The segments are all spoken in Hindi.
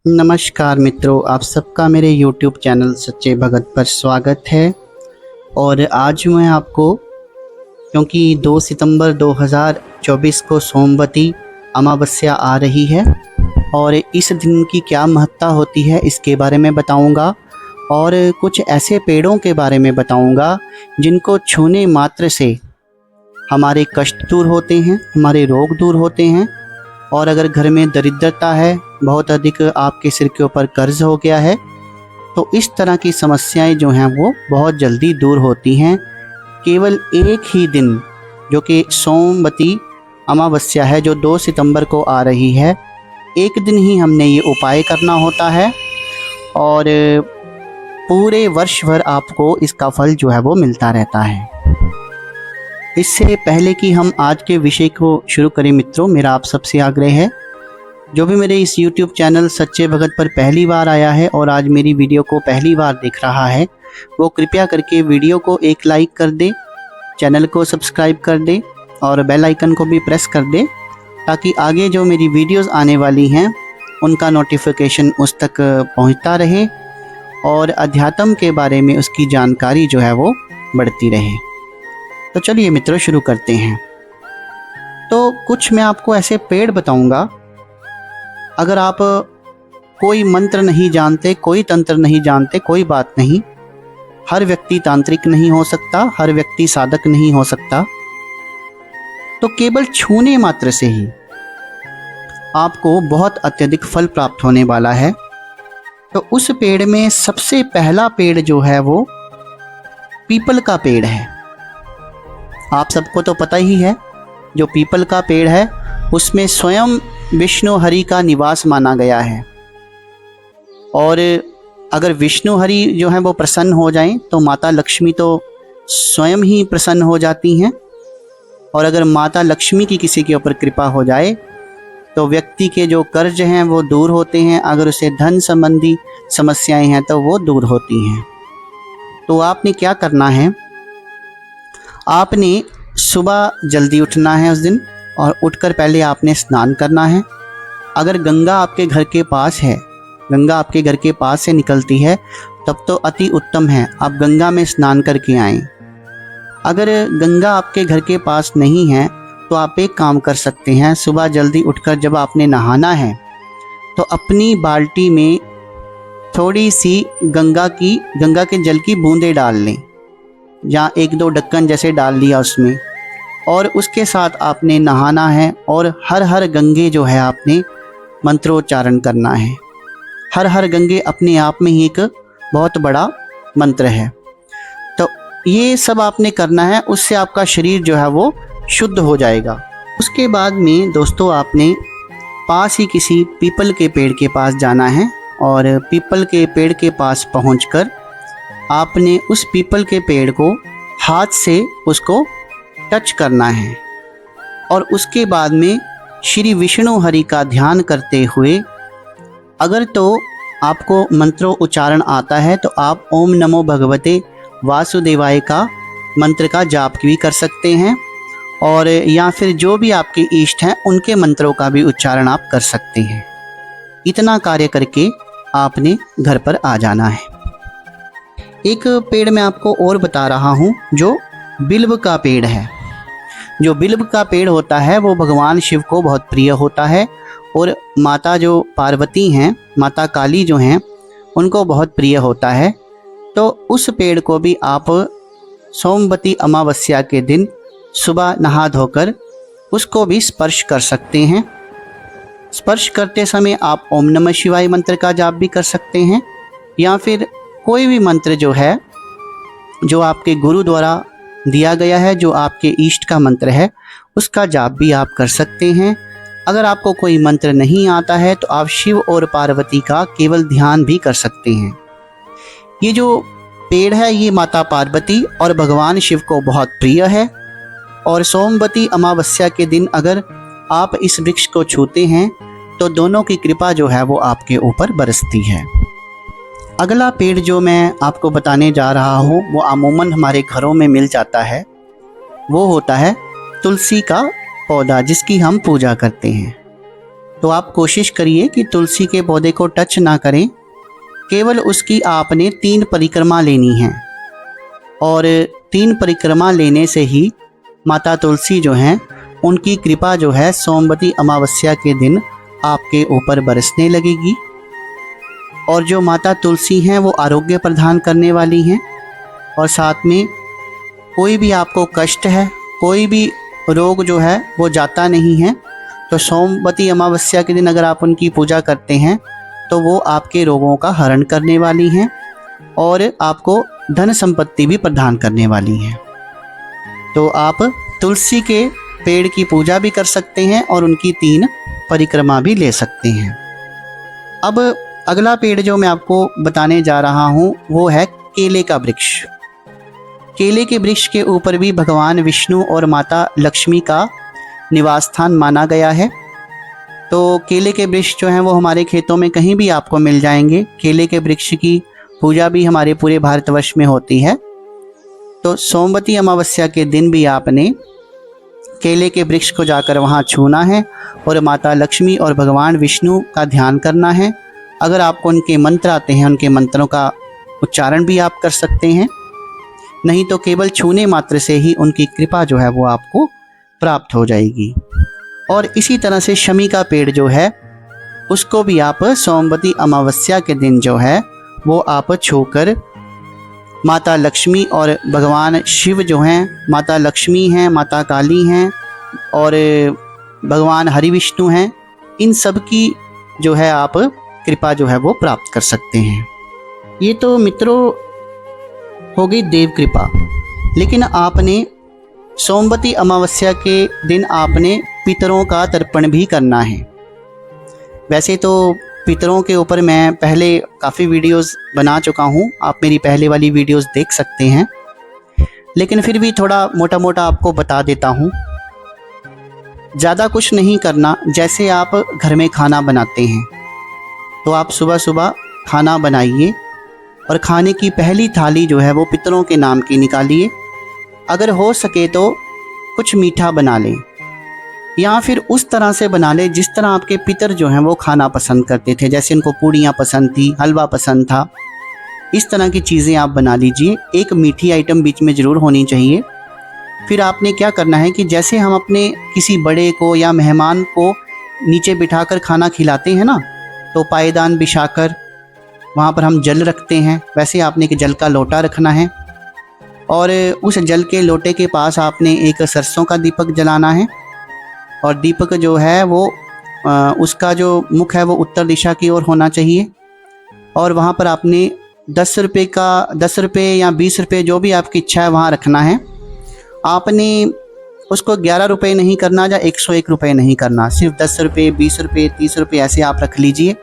नमस्कार मित्रों, आप सबका मेरे YouTube चैनल सच्चे भगत पर स्वागत है। और आज मैं आपको, क्योंकि 2 सितंबर 2024 को सोमवती अमावस्या आ रही है और इस दिन की क्या महत्ता होती है इसके बारे में बताऊंगा और कुछ ऐसे पेड़ों के बारे में बताऊंगा जिनको छूने मात्र से हमारे कष्ट दूर होते हैं, हमारे रोग दूर होते हैं। और अगर घर में दरिद्रता है, बहुत अधिक आपके सिर के ऊपर कर्ज हो गया है, तो इस तरह की समस्याएं जो हैं वो बहुत जल्दी दूर होती हैं। केवल एक ही दिन, जो कि सोमवती अमावस्या है, जो 2 सितंबर को आ रही है, एक दिन ही हमने ये उपाय करना होता है और पूरे वर्ष भर आपको इसका फल जो है वो मिलता रहता है। इससे पहले कि हम आज के विषय को शुरू करें मित्रों, मेरा आप सबसे आग्रह है, जो भी मेरे इस YouTube चैनल सच्चे भगत पर पहली बार आया है और आज मेरी वीडियो को पहली बार देख रहा है, वो कृपया करके वीडियो को एक लाइक कर दे, चैनल को सब्सक्राइब कर दे और बेल आइकन को भी प्रेस कर दे, ताकि आगे जो मेरी वीडियोस आने वाली हैं उनका नोटिफिकेशन उस तक पहुंचता रहे और अध्यात्म के बारे में उसकी जानकारी जो है वो बढ़ती रहे। तो चलिए मित्रों, शुरू करते हैं। तो कुछ मैं आपको ऐसे पेड़ बताऊंगा, अगर आप कोई मंत्र नहीं जानते, कोई तंत्र नहीं जानते, कोई बात नहीं, हर व्यक्ति तांत्रिक नहीं हो सकता, हर व्यक्ति साधक नहीं हो सकता, तो केवल छूने मात्र से ही आपको बहुत अत्यधिक फल प्राप्त होने वाला है। तो उस पेड़ में सबसे पहला पेड़ जो है वो पीपल का पेड़ है। आप सबको तो पता ही है, जो पीपल का पेड़ है उसमें स्वयं विष्णु हरि का निवास माना गया है। और अगर विष्णु हरि जो है वो प्रसन्न हो जाएं तो माता लक्ष्मी तो स्वयं ही प्रसन्न हो जाती हैं। और अगर माता लक्ष्मी की किसी के ऊपर कृपा हो जाए तो व्यक्ति के जो कर्ज हैं वो दूर होते हैं, अगर उसे धन संबंधी समस्याएं हैं तो वो दूर होती हैं। तो आपने क्या करना है, आपने सुबह जल्दी उठना है उस दिन और उठकर पहले आपने स्नान करना है। अगर गंगा आपके घर के पास है, गंगा आपके घर के पास से निकलती है, तब तो अति उत्तम है, आप गंगा में स्नान करके आएं। अगर गंगा आपके घर के पास नहीं है तो आप एक काम कर सकते हैं, सुबह जल्दी उठकर जब आपने नहाना है तो अपनी बाल्टी में थोड़ी सी गंगा के जल की बूंदें डाल लें, या 1-2 ढक्कन जैसे डाल लिया उसमें, और उसके साथ आपने नहाना है। और हर हर गंगे जो है आपने मंत्रोच्चारण करना है। हर हर गंगे अपने आप में ही एक बहुत बड़ा मंत्र है। तो ये सब आपने करना है, उससे आपका शरीर जो है वो शुद्ध हो जाएगा। उसके बाद में दोस्तों आपने पास ही किसी पीपल के पेड़ के पास जाना है और पीपल के पेड़ के पास पहुंचकर आपने उस पीपल के पेड़ को हाथ से उसको टच करना है। और उसके बाद में श्री विष्णु हरि का ध्यान करते हुए, अगर तो आपको मंत्रों उच्चारण आता है तो आप ओम नमो भगवते वासुदेवाय का मंत्र का जाप भी कर सकते हैं, और या फिर जो भी आपके इष्ट हैं उनके मंत्रों का भी उच्चारण आप कर सकते हैं। इतना कार्य करके आपने घर पर आ जाना है। एक पेड़ मैं आपको और बता रहा हूँ, जो बिल्व का पेड़ है। जो बिल्व का पेड़ होता है वो भगवान शिव को बहुत प्रिय होता है और माता जो पार्वती हैं, माता काली जो हैं, उनको बहुत प्रिय होता है। तो उस पेड़ को भी आप सोमवती अमावस्या के दिन सुबह नहा धोकर उसको भी स्पर्श कर सकते हैं। स्पर्श करते समय आप ओम नमः शिवाय मंत्र का जाप भी कर सकते हैं, या फिर कोई भी मंत्र जो है, जो आपके गुरु द्वारा दिया गया है, जो आपके इष्ट का मंत्र है, उसका जाप भी आप कर सकते हैं। अगर आपको कोई मंत्र नहीं आता है तो आप शिव और पार्वती का केवल ध्यान भी कर सकते हैं। ये जो पेड़ है ये माता पार्वती और भगवान शिव को बहुत प्रिय है। और सोमवती अमावस्या के दिन अगर आप इस वृक्ष को छूते हैं तो दोनों की कृपा जो है वो आपके ऊपर बरसती है। अगला पेड़ जो मैं आपको बताने जा रहा हूँ वो अमूमन हमारे घरों में मिल जाता है, वो होता है तुलसी का पौधा, जिसकी हम पूजा करते हैं। तो आप कोशिश करिए कि तुलसी के पौधे को टच ना करें, केवल उसकी आपने 3 परिक्रमा लेनी है और 3 परिक्रमा लेने से ही माता तुलसी जो हैं उनकी कृपा जो है सोमवती अमावस्या के दिन आपके ऊपर बरसने लगेगी। और जो माता तुलसी हैं वो आरोग्य प्रदान करने वाली हैं और साथ में कोई भी आपको कष्ट है, कोई भी रोग जो है वो जाता नहीं है। तो सोमवती अमावस्या के दिन अगर आप उनकी पूजा करते हैं तो वो आपके रोगों का हरण करने वाली हैं और आपको धन संपत्ति भी प्रदान करने वाली हैं। तो आप तुलसी के पेड़ की पूजा भी कर सकते हैं और उनकी 3 परिक्रमा भी ले सकते हैं। अब अगला पेड़ जो मैं आपको बताने जा रहा हूँ वो है केले का वृक्ष। केले के वृक्ष के ऊपर भी भगवान विष्णु और माता लक्ष्मी का निवास स्थान माना गया है। तो केले के वृक्ष जो हैं वो हमारे खेतों में कहीं भी आपको मिल जाएंगे। केले के वृक्ष की पूजा भी हमारे पूरे भारतवर्ष में होती है। तो सोमवती अमावस्या के दिन भी आपने केले के वृक्ष को जाकर वहाँ छूना है और माता लक्ष्मी और भगवान विष्णु का ध्यान करना है। अगर आपको उनके मंत्र आते हैं, उनके मंत्रों का उच्चारण भी आप कर सकते हैं, नहीं तो केवल छूने मात्र से ही उनकी कृपा जो है वो आपको प्राप्त हो जाएगी। और इसी तरह से शमी का पेड़ जो है उसको भी आप सोमवती अमावस्या के दिन जो है वो आप छूकर माता लक्ष्मी और भगवान शिव जो हैं, माता लक्ष्मी हैं, माता काली हैं और भगवान हरि विष्णु हैं, इन सब की जो है आप कृपा जो है वो प्राप्त कर सकते हैं। ये तो मित्रों हो गई देव कृपा। लेकिन आपने सोमवती अमावस्या के दिन आपने पितरों का तर्पण भी करना है। वैसे तो पितरों के ऊपर मैं पहले काफ़ी वीडियोस बना चुका हूँ, आप मेरी पहले वाली वीडियोस देख सकते हैं, लेकिन फिर भी थोड़ा मोटा मोटा आपको बता देता हूँ। ज़्यादा कुछ नहीं करना। जैसे आप घर में खाना बनाते हैं तो आप सुबह सुबह खाना बनाइए और खाने की पहली थाली जो है वो पितरों के नाम की निकालिए। अगर हो सके तो कुछ मीठा बना लें या फिर उस तरह से बना लें जिस तरह आपके पितर जो हैं वो खाना पसंद करते थे। जैसे उनको पूड़ियाँ पसंद थी, हलवा पसंद था, इस तरह की चीज़ें आप बना लीजिए। एक मीठी आइटम बीच में ज़रूर होनी चाहिए। फिर आपने क्या करना है कि जैसे हम अपने किसी बड़े को या मेहमान को नीचे बिठाकर खाना खिलाते हैं ना, तो पायदान बिछाकर वहाँ पर हम जल रखते हैं, वैसे आपने एक जल का लोटा रखना है और उस जल के लोटे के पास आपने एक सरसों का दीपक जलाना है और दीपक जो है वो उसका जो मुख है वो उत्तर दिशा की ओर होना चाहिए। और वहाँ पर आपने 10 रुपये या 20 रुपये जो भी आपकी इच्छा है वहाँ रखना है। आपने उसको 11 रुपये नहीं करना या 101 रुपये नहीं करना, सिर्फ 10 रुपये, 20 रुपये, 30 रुपये ऐसे आप रख लीजिए।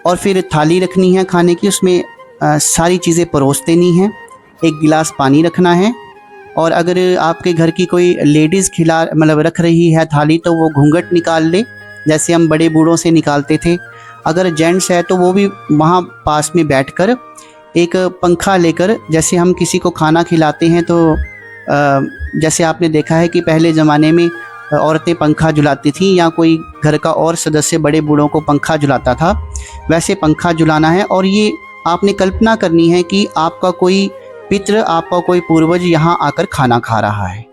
और फिर थाली रखनी है खाने की, उसमें सारी चीज़ें परोस देनी हैं। एक गिलास पानी रखना है और अगर आपके घर की कोई लेडीज़ रख रही है थाली तो वो घूंघट निकाल ले, जैसे हम बड़े बूढ़ों से निकालते थे। अगर जेंट्स है तो वो भी वहाँ पास में बैठकर एक पंखा लेकर, जैसे हम किसी को खाना खिलाते हैं तो जैसे आपने देखा है कि पहले ज़माने में औरतें पंखा झुलाती थी या कोई घर का और सदस्य बड़े बूढ़ों को पंखा झुलाता था, वैसे पंखा झुलाना है। और ये आपने कल्पना करनी है कि आपका कोई पितृ, आपका कोई पूर्वज यहाँ आकर खाना खा रहा है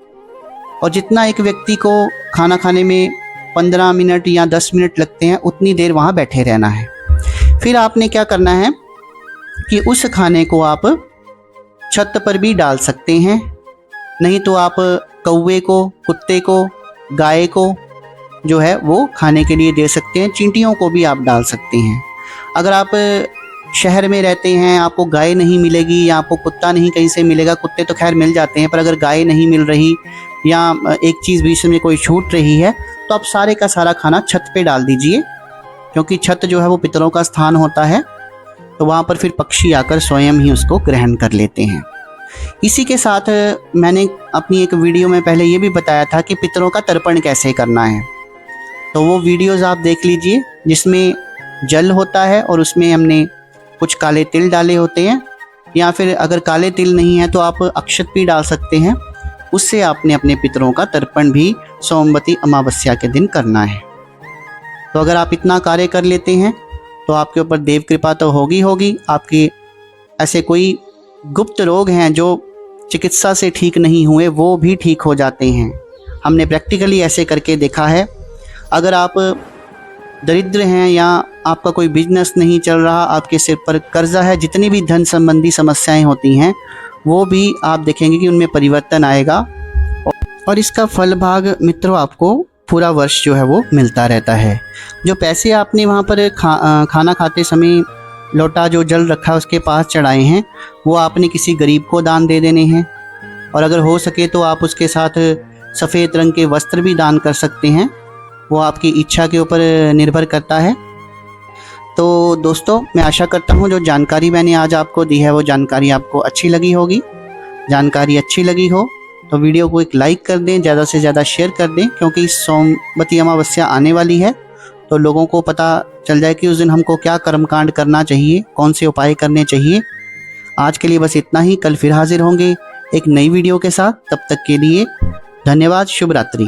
और जितना एक व्यक्ति को खाना खाने में 15 मिनट या 10 मिनट लगते हैं उतनी देर वहाँ बैठे रहना है। फिर आपने क्या करना है कि उस खाने को आप छत पर भी डाल सकते हैं, नहीं तो आप कौवे को, कुत्ते को, गाय को जो है वो खाने के लिए दे सकते हैं। चींटियों को भी आप डाल सकते हैं। अगर आप शहर में रहते हैं, आपको गाय नहीं मिलेगी या आपको कुत्ता नहीं कहीं से मिलेगा, कुत्ते तो खैर मिल जाते हैं, पर अगर गाय नहीं मिल रही या एक चीज़ बीच में कोई छूट रही है तो आप सारे का सारा खाना छत पे डाल दीजिए, क्योंकि छत जो है वो पितरों का स्थान होता है। तो वहाँ पर फिर पक्षी आकर स्वयं ही उसको ग्रहण कर लेते हैं। इसी के साथ मैंने अपनी एक वीडियो में पहले ये भी बताया था कि पितरों का तर्पण कैसे करना है, तो वो वीडियोज़ आप देख लीजिए जिसमें जल होता है और उसमें हमने कुछ काले तिल डाले होते हैं, या फिर अगर काले तिल नहीं है तो आप अक्षत भी डाल सकते हैं। उससे आपने अपने पितरों का तर्पण भी सोमवती अमावस्या के दिन करना है। तो अगर आप इतना कार्य कर लेते हैं तो आपके ऊपर देव कृपा तो होगी होगी। आपके ऐसे कोई गुप्त रोग हैं जो चिकित्सा से ठीक नहीं हुए, वो भी ठीक हो जाते हैं। हमने प्रैक्टिकली ऐसे करके देखा है। अगर आप दरिद्र हैं या आपका कोई बिजनेस नहीं चल रहा, आपके सिर पर कर्जा है, जितनी भी धन संबंधी समस्याएं होती हैं वो भी आप देखेंगे कि उनमें परिवर्तन आएगा। और इसका फल भाग मित्रों आपको पूरा वर्ष जो है वो मिलता रहता है। जो पैसे आपने वहाँ पर खाना खाते समय लोटा जो जल रखा है उसके पास चढ़ाए हैं, वो आपने किसी गरीब को दान दे देने हैं। और अगर हो सके तो आप उसके साथ सफ़ेद रंग के वस्त्र भी दान कर सकते हैं, वो आपकी इच्छा के ऊपर निर्भर करता है। तो दोस्तों, मैं आशा करता हूँ जो जानकारी मैंने आज आपको दी है वो जानकारी आपको अच्छी लगी होगी। जानकारी अच्छी लगी हो तो वीडियो को एक लाइक कर दें, ज़्यादा से ज़्यादा शेयर कर दें, क्योंकि सोमवती अमावस्या आने वाली है तो लोगों को पता चल जाए कि उस दिन हमको क्या कर्मकांड करना चाहिए, कौन से उपाय करने चाहिए। आज के लिए बस इतना ही। कल फिर हाजिर होंगे एक नई वीडियो के साथ। तब तक के लिए धन्यवाद। शुभ रात्रि।